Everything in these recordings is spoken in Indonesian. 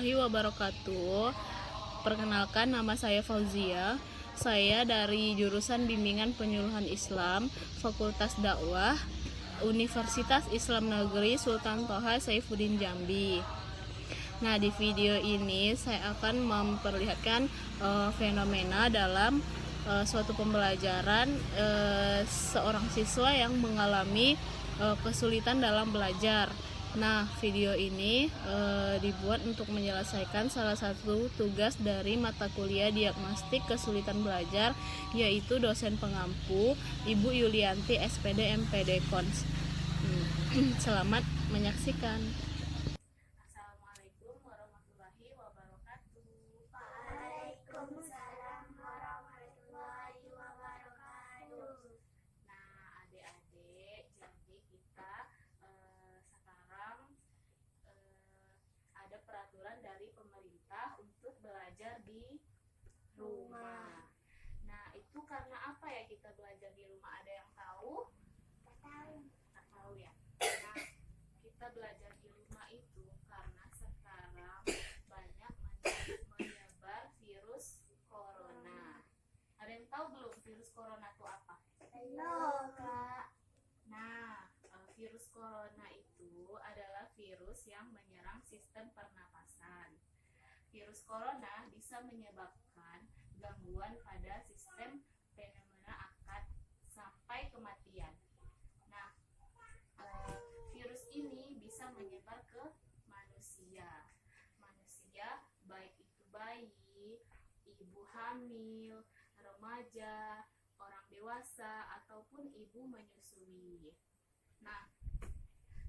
warahmatullahi wabarakatuh. Perkenalkan, nama saya Fauzia. Saya dari jurusan Bimbingan Penyuluhan Islam, Fakultas Dakwah, Universitas Islam Negeri Sultan Toha Saifuddin Jambi. Nah, di video ini saya akan memperlihatkan fenomena dalam suatu pembelajaran seorang siswa yang mengalami kesulitan dalam belajar. Nah, video ini dibuat untuk menyelesaikan salah satu tugas dari mata kuliah diagnostik kesulitan belajar, yaitu dosen pengampu Ibu Yulianti SPD MPD Kons. Selamat menyaksikan. Assalamualaikum warahmatullahi wabarakatuh. Waalaikumsalam warahmatullahi wabarakatuh. Nah, adik-adik, jadi kita sekarang ada peraturan dari pemerintah untuk belajar di rumah. Nah, itu karena apa ya kita belajar di rumah? Ada yang tahu? Tak tahu ya. Nah, kita belajar di rumah itu karena sekarang banyak menyebar virus corona. Ada yang tahu belum virus corona itu apa? Belum, Kak. Nah, virus corona itu adalah virus yang menyerang sistem pernapasan. Virus corona bisa menyebabkan gangguan pada sistem fenomena akut sampai kematian. Nah, virus ini bisa menyebar ke manusia. Manusia baik itu bayi, ibu hamil, remaja, orang dewasa ataupun ibu menyusui. Nah,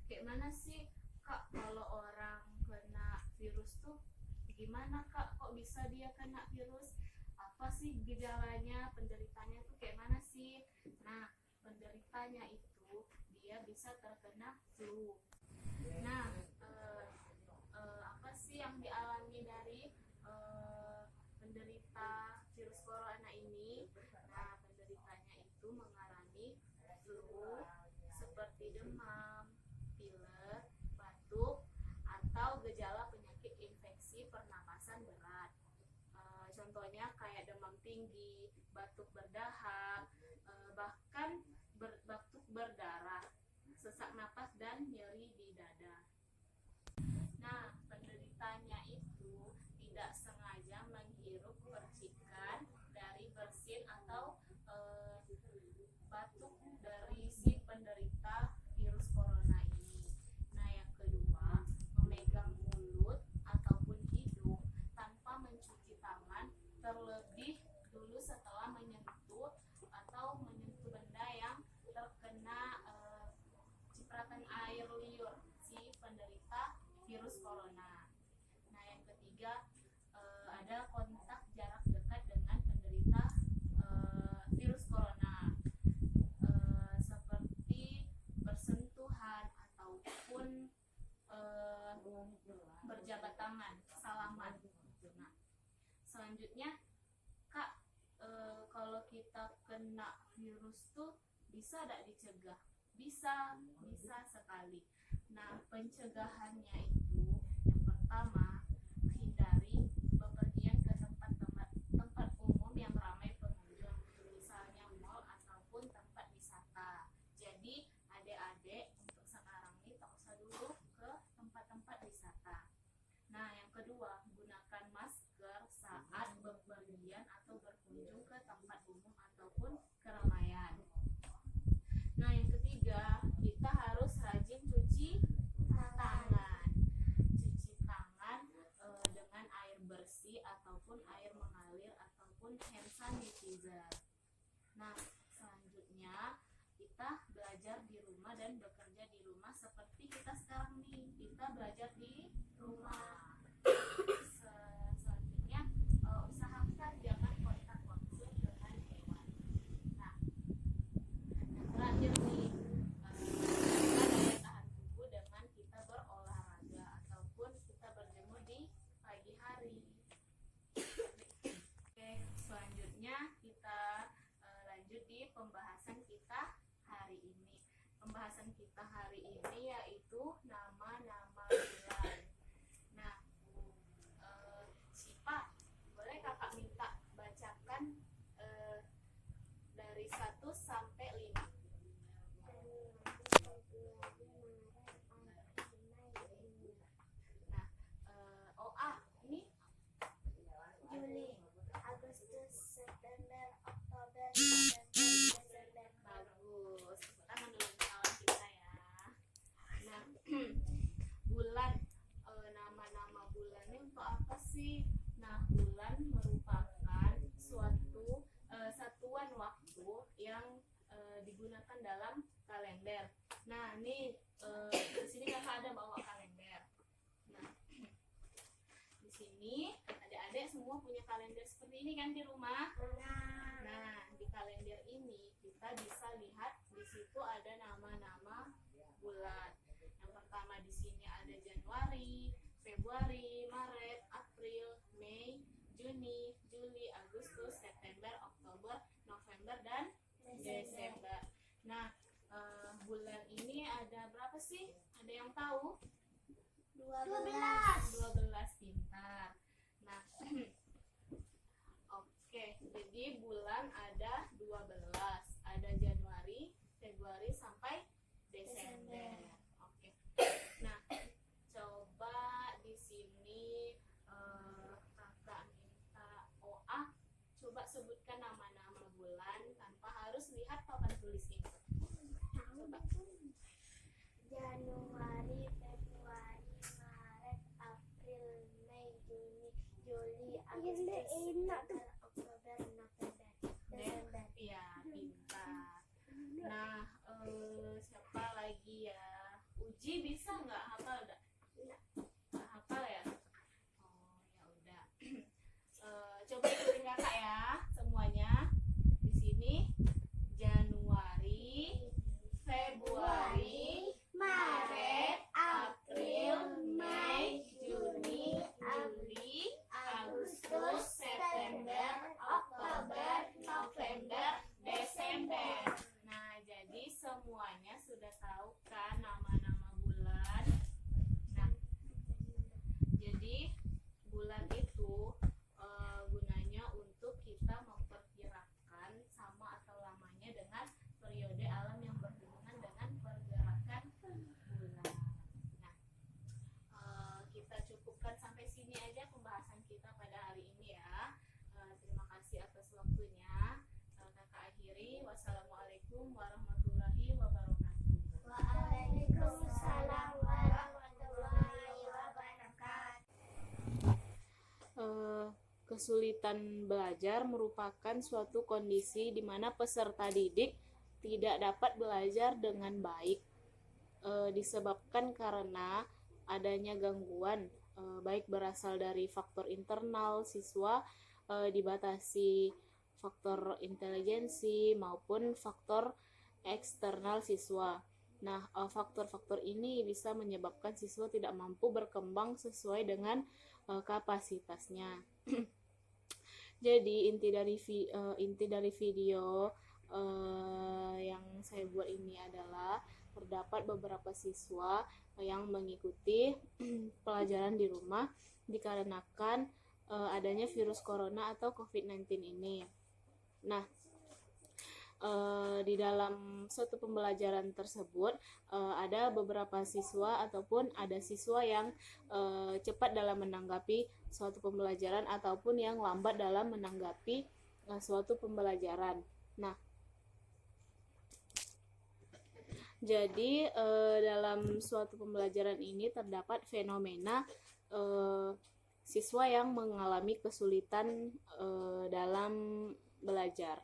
kayak mana sih Kak kalau orang kena virus tuh gimana Kak? Kok bisa dia kena virus? Apa sih gejalanya, penderitanya tuh kayak mana sih? Nah, penderitanya itu dia bisa terkena flu. Nah, apa sih yang dialami dari penderita virus corona ini? Nah, penderitanya itu mengalami flu seperti demam, pilek, batuk, atau gejala penyakit infeksi pernapasan berat. Contohnya kayak demam tinggi, batuk berdahak, bahkan batuk berdarah, sesak napas, dan nyeri di dada. Nah, penderitanya itu tidak sengaja menghirup percikan dari bersin atau batuk dari si penderita virus corona ini. Nah, yang kedua, memegang mulut ataupun hidung tanpa mencuci tangan, terlebih dulu setelah menyentuh atau menyentuh benda yang terkena cipratan air liur si penderita virus corona. Nah, yang ketiga, ada kontak jarak dekat dengan penderita virus corona, seperti bersentuhan ataupun berjabat tangan, salaman. Nah, selanjutnya Kak, kalau kita kena virus tuh bisa tidak dicegah? Bisa sekali. Nah, pencegahannya itu yang pertama, hindari bepergian ke tempat umum yang ramai pengunjung, misalnya mal ataupun tempat wisata. Jadi adik-adik untuk sekarang ini tak usah dulu ke tempat-tempat wisata. Nah, yang kedua, gunakan masker saat bepergian atau berkunjung ke tempat umum ataupun keramaian. Nah, yang ketiga, kita harus rajin cuci tangan. Cuci tangan dengan air bersih ataupun air mengalir ataupun hand sanitizer. Nah, selanjutnya kita belajar di rumah dan bekerja di rumah seperti kita sekarang nih. Kita belajar di rumah. Selanjutnya, usahakan jangan kontak langsung dengan hewan. Nah, terakhir nih, jaga daya tahan tubuh dengan kita berolahraga ataupun kita berjemur di pagi hari. Oke, selanjutnya kita lanjut di pembahasan kita hari ini. Pembahasan kita hari ini yaitu nama-nama bulan. Nah, sih? Nah, bulan merupakan suatu satuan waktu yang digunakan dalam kalender. Nah, nih di sini kakak ada bawa kalender. Nah, di sini adik-adik semua punya kalender seperti ini kan di rumah. Nah, di kalender ini kita bisa lihat di situ ada nama-nama bulan. Yang pertama di sini ada Januari, Februari, Maret, April, Mei, Juni, Juli, Agustus, September, Oktober, November, dan Desember. Nah, bulan ini ada berapa sih? Ada yang tahu? 12 pintar. Nah, oke, jadi bulan ada 12. Ada Januari, Februari, sampai Desember. Oke. Nah, coba di sini kakak minta OA coba sebutkan nama-nama bulan tanpa harus lihat papan tulis ini. Coba. Januari, Februari, Maret, April, Mei, Juni, Juli, Agustus, September, Oktober, November, Desember. Iya, pintar. Nah, siapa lagi ya? Uji bisa nggak hafal nggak? Nggak hafal ya? Oh, ya udah. Coba ikutin kakak ya, semuanya. Di sini Januari, Februari, Maret, April, Mei, Juni, Juli, Agustus, September, Oktober, November, Desember. Nah, jadi semuanya sudah tahu kan nama-nama bulan. Nah, jadi bulan itu gunanya untuk kita memperkirakan sama atau lamanya dengan periode alam yang berhubungan dengan pergerakan bulan. Nah, kita cukupkan sampai sini aja pembahasan kita pada hari ini ya. Terima kasih atas waktunya. Kakak akhiri. Wassalamualaikum warahmatullahi wabarakatuh. Waalaikumsalam warahmatullahi wabarakatuh. Kesulitan belajar merupakan suatu kondisi di mana peserta didik tidak dapat belajar dengan baik, disebabkan karena adanya gangguan, baik berasal dari faktor internal siswa, dibatasi faktor inteligensi maupun faktor eksternal siswa. Nah, faktor-faktor ini bisa menyebabkan siswa tidak mampu berkembang sesuai dengan kapasitasnya. Jadi inti dari video yang saya buat ini adalah terdapat beberapa siswa yang mengikuti pelajaran di rumah dikarenakan adanya virus corona atau COVID-19 ini. Nah, di dalam suatu pembelajaran tersebut ada beberapa siswa ataupun ada siswa yang cepat dalam menanggapi suatu pembelajaran ataupun yang lambat dalam menanggapi suatu pembelajaran. Nah, jadi dalam suatu pembelajaran ini terdapat fenomena siswa yang mengalami kesulitan dalam belajar.